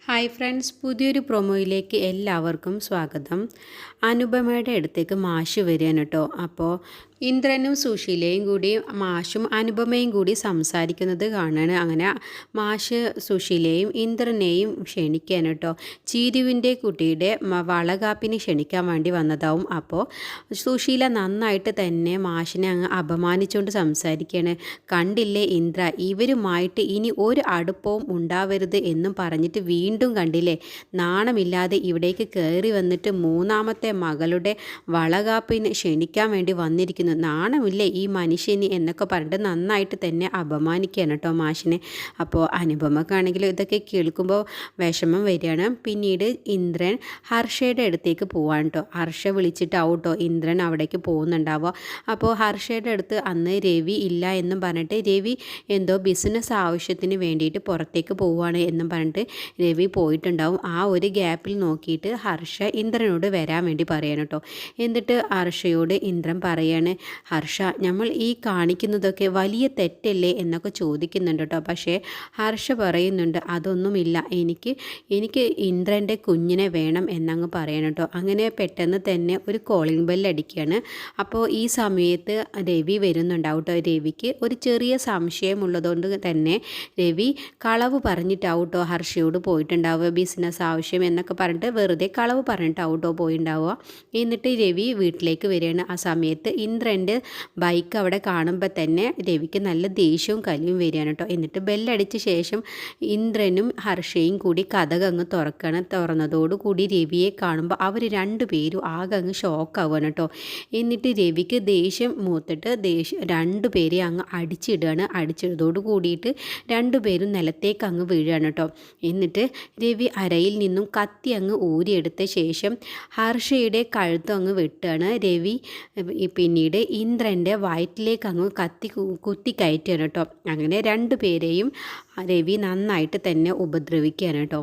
Hi friends, പുതിയൊരു പ്രൊമോയിലേക്ക് എല്ലാവർക്കും സ്വാഗതം. അനുപമയുടെ അടുത്തേക്ക് മാഷ് വരികയാണ് കേട്ടോ. അപ്പോൾ ഇന്ദ്രനും സുശീലയും കൂടി മാഷും അനുപമയും കൂടി സംസാരിക്കുന്നത് കാണാണ്. അങ്ങനെ മാഷ് സുശീലയും ഇന്ദ്രനെയും ക്ഷണിക്കുകയാണ് കേട്ടോ. ചീരുവിൻ്റെ കുട്ടിയുടെ വളകാപ്പിന് ക്ഷണിക്കാൻ വേണ്ടി വന്നതാവും. അപ്പോൾ സുശീല നന്നായിട്ട് തന്നെ മാഷിനെ അങ്ങ് അപമാനിച്ചുകൊണ്ട് സംസാരിക്കുകയാണ്. കണ്ടില്ലേ ഇന്ദ്ര, ഇവരുമായിട്ട് ഇനി ഒരു അടുപ്പവും ഉണ്ടാവരുത് എന്നും പറഞ്ഞിട്ട് വീണ്ടും കണ്ടില്ലേ, നാണമില്ലാതെ ഇവിടേക്ക് കയറി വന്നിട്ട് മൂന്നാമത്തെ മകളുടെ വളകാപ്പിന് ക്ഷണിക്കാൻ വേണ്ടി വന്നിരിക്കുന്നു. നാണമില്ലേ ഈ മനുഷ്യന് എന്നൊക്കെ പറഞ്ഞിട്ട് നന്നായിട്ട് തന്നെ അപമാനിക്കുകയാണ് കേട്ടോ മാഷിനെ. അപ്പോൾ അനുപമക്കാണെങ്കിലും ഇതൊക്കെ കേൾക്കുമ്പോൾ വിഷമം വരികയാണ്. പിന്നീട് ഇന്ദ്രൻ ഹർഷയുടെ അടുത്തേക്ക് പോവാണ് കേട്ടോ. ഹർഷ വിളിച്ചിട്ടാവും കേട്ടോ ഇന്ദ്രൻ അവിടേക്ക് പോകുന്നുണ്ടാവുക. അപ്പോൾ ഹർഷയുടെ അടുത്ത് അന്ന് രവി ഇല്ല എന്നും പറഞ്ഞിട്ട് രവി എന്തോ ബിസിനസ് ആവശ്യത്തിന് വേണ്ടിയിട്ട് പുറത്തേക്ക് പോവുകയാണ് എന്നും പറഞ്ഞിട്ട് രവി പോയിട്ടുണ്ടാവും. ആ ഒരു ഗ്യാപ്പിൽ നോക്കിയിട്ട് ഹർഷ ഇന്ദ്രനോട് വരാൻ വേണ്ടി പറയാണ് കേട്ടോ. എന്നിട്ട് ഹർഷയോട് ഇന്ദ്രൻ പറയാണ്, ഹർഷ നമ്മൾ ഈ കാണിക്കുന്നതൊക്കെ വലിയ തെറ്റല്ലേ എന്നൊക്കെ ചോദിക്കുന്നുണ്ട് കേട്ടോ. പക്ഷേ ഹർഷ പറയുന്നുണ്ട് അതൊന്നുമില്ല, എനിക്ക് ഇന്ദ്രൻ്റെ കുഞ്ഞിനെ വേണം എന്നങ്ങ് പറയണം കേട്ടോ. അങ്ങനെ പെട്ടെന്ന് തന്നെ ഒരു കോളിംഗ് ബെല്ല് അടിക്കുകയാണ്. അപ്പോൾ ഈ സമയത്ത് രവി വരുന്നുണ്ടാവും കേട്ടോ. രവിക്ക് ഒരു ചെറിയ സംശയമുള്ളതുകൊണ്ട് തന്നെ രവി കളവ് പറഞ്ഞിട്ടാവും കേട്ടോ ഹർഷയോട് പോയിട്ടുണ്ടാവുക. ബിസിനസ് ആവശ്യം എന്നൊക്കെ പറഞ്ഞിട്ട് വെറുതെ കളവ് പറഞ്ഞിട്ടാവും കേട്ടോ പോയിട്ടുണ്ടാവുക. എന്നിട്ട് രവി വീട്ടിലേക്ക് വരികയാണ്. ആ സമയത്ത് ഇന്ദ്രൻ്റെ ബൈക്ക് അവിടെ കാണുമ്പോൾ തന്നെ രവിക്ക് നല്ല ദേഷ്യവും കലിയും വരികയാണ് കേട്ടോ. എന്നിട്ട് ബെല്ലടിച്ച ശേഷം ഇന്ദ്രനും ഹർഷയും കൂടി കതകങ്ങ് തുറക്കണം. തുറന്നതോടുകൂടി രവിയെ കാണുമ്പോൾ അവർ രണ്ടുപേരും ആകെ അങ്ങ് ഷോക്കാവുകയാണ് കേട്ടോ. എന്നിട്ട് രവിക്ക് ദേഷ്യം മൂത്തിട്ട് രണ്ടുപേരെ അങ്ങ് അടിച്ചിടുകയാണ്. അടിച്ചിടതോട് കൂടിയിട്ട് രണ്ടുപേരും നിലത്തേക്ക് അങ്ങ് വീഴുകയാണ് കേട്ടോ. എന്നിട്ട് രവി അരയിൽ നിന്നും കത്തി അങ്ങ് ഊരിയെടുത്ത ശേഷം ഹർഷയുടെ കഴുത്ത് അങ്ങ് വെട്ടുകയാണ്. രവി പിന്നീട് ഇന്ദ്രൻ്റെ വയറ്റിലേക്ക് അങ്ങ് കുത്തി കയറ്റുകയാണ് കേട്ടോ. അങ്ങനെ രണ്ടുപേരെയും രവി നന്നായിട്ട് തന്നെ ഉപദ്രവിക്കുകയാണ് കേട്ടോ.